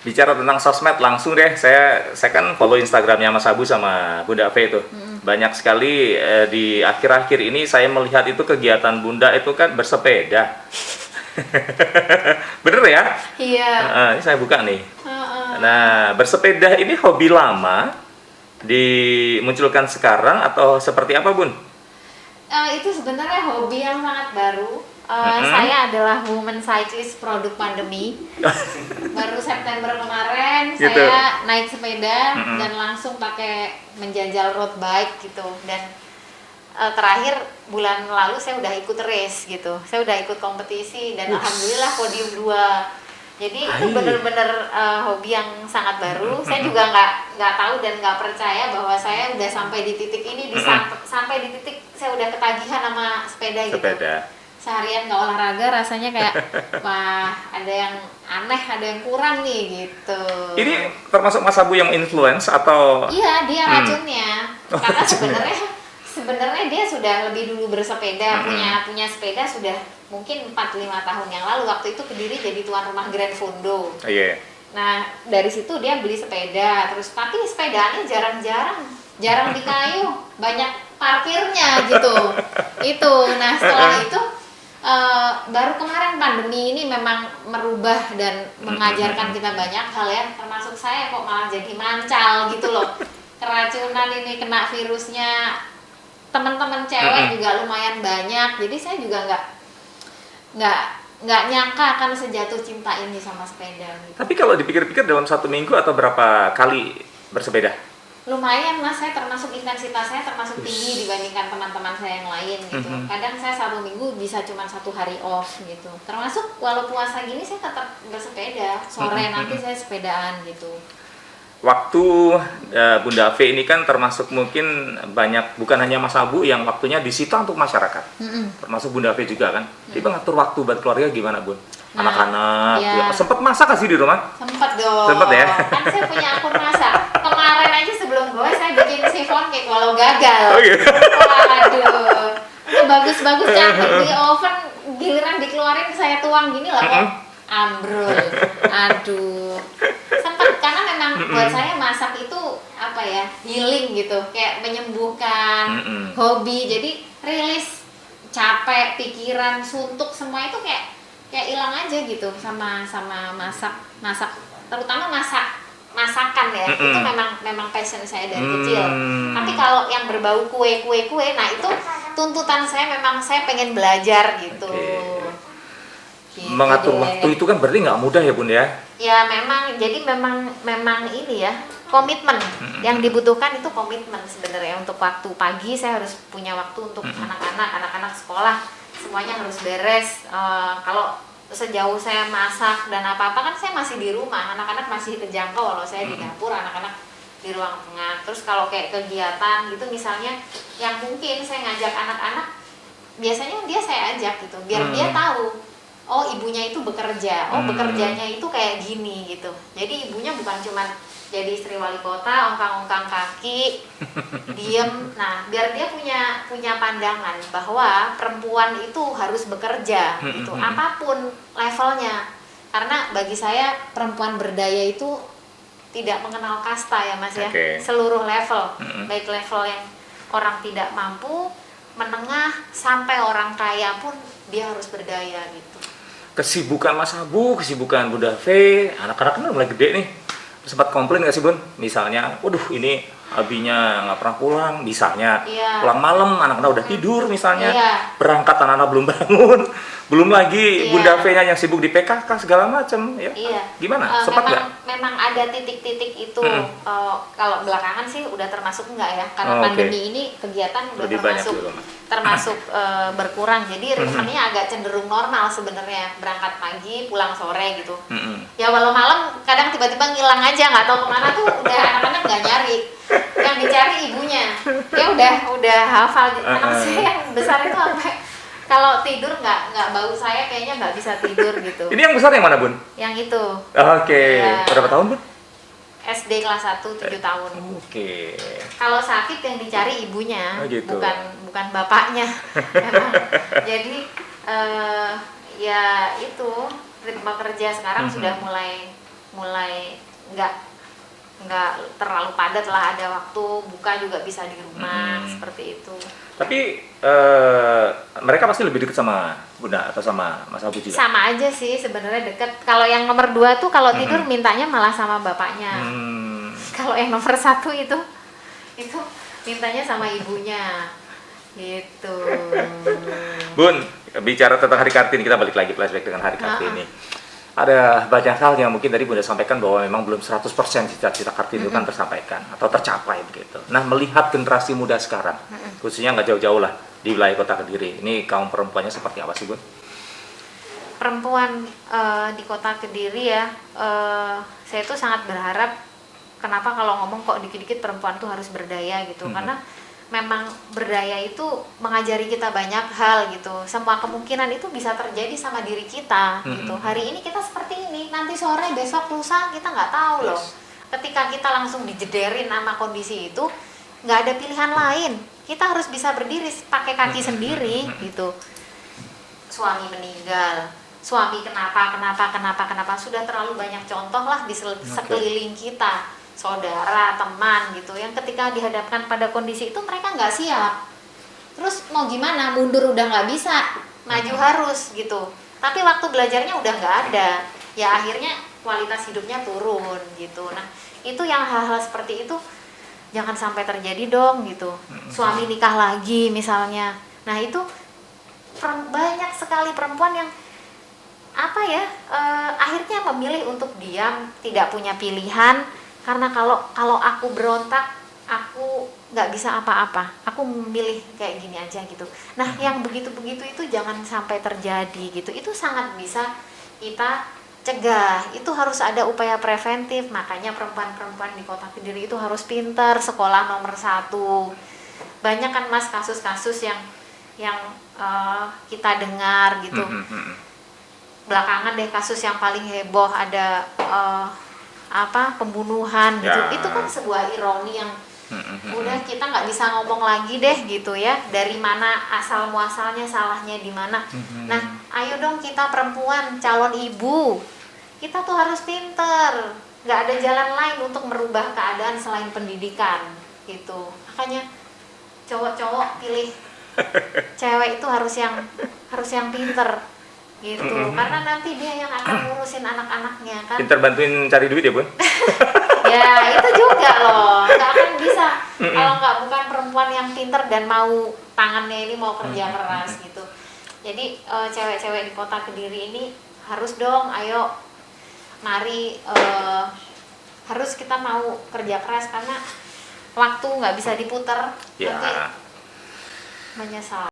Bicara tentang sosmed langsung deh, saya kan follow Instagramnya Mas Abu sama Bunda V itu. Banyak sekali di akhir-akhir ini saya melihat itu kegiatan Bunda itu kan bersepeda. Bener ya? Iya. Ini saya buka nih. Nah, bersepeda ini hobi lama dimunculkan sekarang atau seperti apa, Bun? Itu sebenarnya hobi yang sangat baru. Saya adalah woman cyclist produk pandemi. Baru September kemarin Gitu. saya naik sepeda dan langsung pakai menjajal road bike gitu. Dan terakhir bulan lalu saya udah ikut race gitu. Saya udah ikut kompetisi dan alhamdulillah podium 2. Jadi itu bener-bener hobi yang sangat baru. Saya juga nggak tahu dan nggak percaya bahwa saya udah sampai di titik ini, sampai di titik saya udah ketagihan sama sepeda gitu. Seharian nggak olahraga rasanya kayak wah ada yang aneh, ada yang kurang nih gitu. Ini termasuk Mas Abu yang influence atau? Iya, dia racunnya. Karena sebenarnya dia sudah lebih dulu bersepeda, punya sepeda sudah mungkin 4-5 tahun yang lalu. Waktu itu Kediri jadi tuan rumah Grand Fondo. Iya. Nah, dari situ dia beli sepeda, terus tapi sepedanya jarang di kayu, banyak parkirnya gitu. Nah, setelah itu baru kemarin pandemi ini memang merubah dan mengajarkan kita banyak hal ya, termasuk saya kok malah jadi mancal gitu loh. Keracunan ini, kena virusnya, teman-teman cewek juga lumayan banyak. Jadi saya juga nggak nyangka akan sejatuh cinta ini sama sepeda gitu. Tapi kalau dipikir-pikir dalam 1 minggu atau berapa kali bersepeda? Lumayan mas, saya termasuk intensitasnya termasuk tinggi dibandingkan teman-teman saya yang lain gitu. Kadang saya 1 minggu bisa cuma 1 hari off gitu. Termasuk walau puasa gini saya tetap bersepeda. Sore nanti saya sepedaan gitu. Waktu Bunda V ini kan termasuk mungkin banyak, bukan hanya Mas Abu yang waktunya disita untuk masyarakat, termasuk Bunda V juga kan. Jadi ngatur waktu buat keluarga gimana, Bun? Anak-anak, iya. Sempet masak sih di rumah? Sempet dong. Sempet ya? Kan saya punya akun masak. Kemarin aja sebelum gue saya bikin chiffon cake walau gagal. Oh iya. Waduh, udah bagus-bagus cantik di oven, giliran dikeluarin saya tuang gini lah kok ambrol. Aduh, sempet karena memang buat saya masak itu apa ya, healing gitu, kayak menyembuhkan, hobi. Jadi rilis capek, pikiran, suntuk semua itu kayak hilang aja gitu sama masak, terutama masakan ya. Itu memang passion saya dari kecil. Tapi kalau yang berbau kue, nah itu tuntutan saya, memang saya pengen belajar gitu. Gitu Mengatur deh. waktu itu kan berarti nggak mudah ya, Bun ya? Ya memang, jadi memang ini ya, komitmen. Yang dibutuhkan itu komitmen sebenarnya. Untuk waktu pagi saya harus punya waktu untuk anak-anak sekolah, semuanya harus beres. Kalau sejauh saya masak dan apa-apa kan saya masih di rumah, anak-anak masih terjangkau kalau saya di dapur, anak-anak di ruang tengah. Terus kalau kayak kegiatan gitu misalnya yang mungkin saya ngajak anak-anak, biasanya dia saya ajak gitu biar dia tahu, oh ibunya itu bekerja, oh bekerjanya itu kayak gini gitu. Jadi ibunya bukan cuma jadi istri wali kota, ongkang-ongkang kaki, diem. Nah, biar dia punya pandangan bahwa perempuan itu harus bekerja gitu, apapun levelnya. Karena bagi saya perempuan berdaya itu tidak mengenal kasta ya Mas ya. Seluruh level, baik level yang orang tidak mampu, menengah, sampai orang kaya pun dia harus berdaya gitu. Kesibukan Mas Abu, kesibukan Bunda V, anak-anak kan mulai gede nih. Sempat komplain nggak sih, Bun? Misalnya, waduh ini abinya nggak pernah pulang, misalnya pulang malam, anak-anak udah tidur misalnya, berangkat anak-anak belum bangun, belum lagi Bunda V-nya yang sibuk di PKK segala macam, ya. Gimana? Sempat nggak? Memang ada titik-titik itu. Kalau belakangan sih udah termasuk enggak ya, karena pandemi ini kegiatan udah termasuk berkurang. Jadi ritmenya agak cenderung normal sebenarnya, berangkat pagi, pulang sore gitu. Ya walau malam kadang tiba-tiba ngilang aja, nggak tahu kemana tuh, udah anak-anak nggak nyari, yang dicari ibunya. Ya udah hafal. Anak saya yang besar itu sampai kalau tidur nggak bau saya kayaknya nggak bisa tidur gitu. Ini yang besar yang mana, Bun? Yang itu. Ya. Berapa tahun, Bun? SD kelas 1, 7 tahun. Kalau sakit yang dicari ibunya, gitu. bukan bapaknya. Memang. Jadi ya itu ritme kerja sekarang sudah mulai mulai nggak terlalu padat lah, ada waktu buka juga bisa di rumah seperti itu. Tapi mereka pasti lebih dekat sama Bunda atau sama Mas Abu juga? Sama aja sih sebenarnya deket. Kalau yang nomor 2 tuh kalau tidur mintanya malah sama bapaknya. Kalau yang nomor 1 itu mintanya sama ibunya gitu. Bun, bicara tentang Hari Kartini, kita balik lagi flashback dengan Hari Kartini. Ada banyak hal yang mungkin tadi Bunda sampaikan bahwa memang belum 100% cita-cita Kartini itu kan tersampaikan atau tercapai begitu. Nah, melihat generasi muda sekarang, khususnya nggak jauh-jauh lah di wilayah Kota Kediri, ini kaum perempuannya seperti apa sih, Bun? Perempuan di Kota Kediri ya, saya tuh sangat berharap, kenapa kalau ngomong kok dikit-dikit perempuan tuh harus berdaya gitu, karena memang berdaya itu mengajari kita banyak hal gitu. Semua kemungkinan itu bisa terjadi sama diri kita gitu. Hari ini kita seperti ini, nanti sore, besok, lusa kita nggak tahu loh. Ketika kita langsung dijederin sama kondisi itu, nggak ada pilihan lain. Kita harus bisa berdiri pakai kaki sendiri gitu. Suami meninggal, suami kenapa, sudah terlalu banyak contoh lah di sekeliling kita. Saudara, teman gitu, yang ketika dihadapkan pada kondisi itu mereka nggak siap. Terus mau gimana, mundur udah nggak bisa, maju harus gitu. Tapi waktu belajarnya udah nggak ada, ya akhirnya kualitas hidupnya turun gitu. Nah itu yang hal-hal seperti itu jangan sampai terjadi dong gitu. Suami nikah lagi misalnya, nah itu banyak sekali perempuan yang akhirnya memilih untuk diam, tidak punya pilihan. Karena kalau aku berontak, aku nggak bisa apa-apa. Aku memilih kayak gini aja gitu. Nah, yang begitu-begitu itu jangan sampai terjadi gitu. Itu sangat bisa kita cegah. Itu harus ada upaya preventif. Makanya perempuan-perempuan di Kota Kediri itu harus pintar, sekolah nomor 1. Banyak kan Mas kasus-kasus yang kita dengar gitu. Belakangan deh kasus yang paling heboh ada pembunuhan gitu. Itu kan sebuah ironi yang udah kita nggak bisa ngomong lagi deh gitu ya, dari mana asal muasalnya, salahnya di mana. Nah ayo dong kita perempuan calon ibu, kita tuh harus pinter, nggak ada jalan lain untuk merubah keadaan selain pendidikan gitu. Makanya cowok-cowok pilih cewek itu harus yang pinter gitu, karena nanti dia yang akan ngurusin anak-anaknya kan. Pinter bantuin cari duit ya, Bun? Ya itu juga loh, nggak akan bisa kalau bukan perempuan yang pinter dan mau tangannya ini mau kerja keras gitu. Jadi cewek-cewek di Kota Kediri ini harus dong, ayo mari harus kita mau kerja keras, karena waktu nggak bisa diputar, nanti menyesal.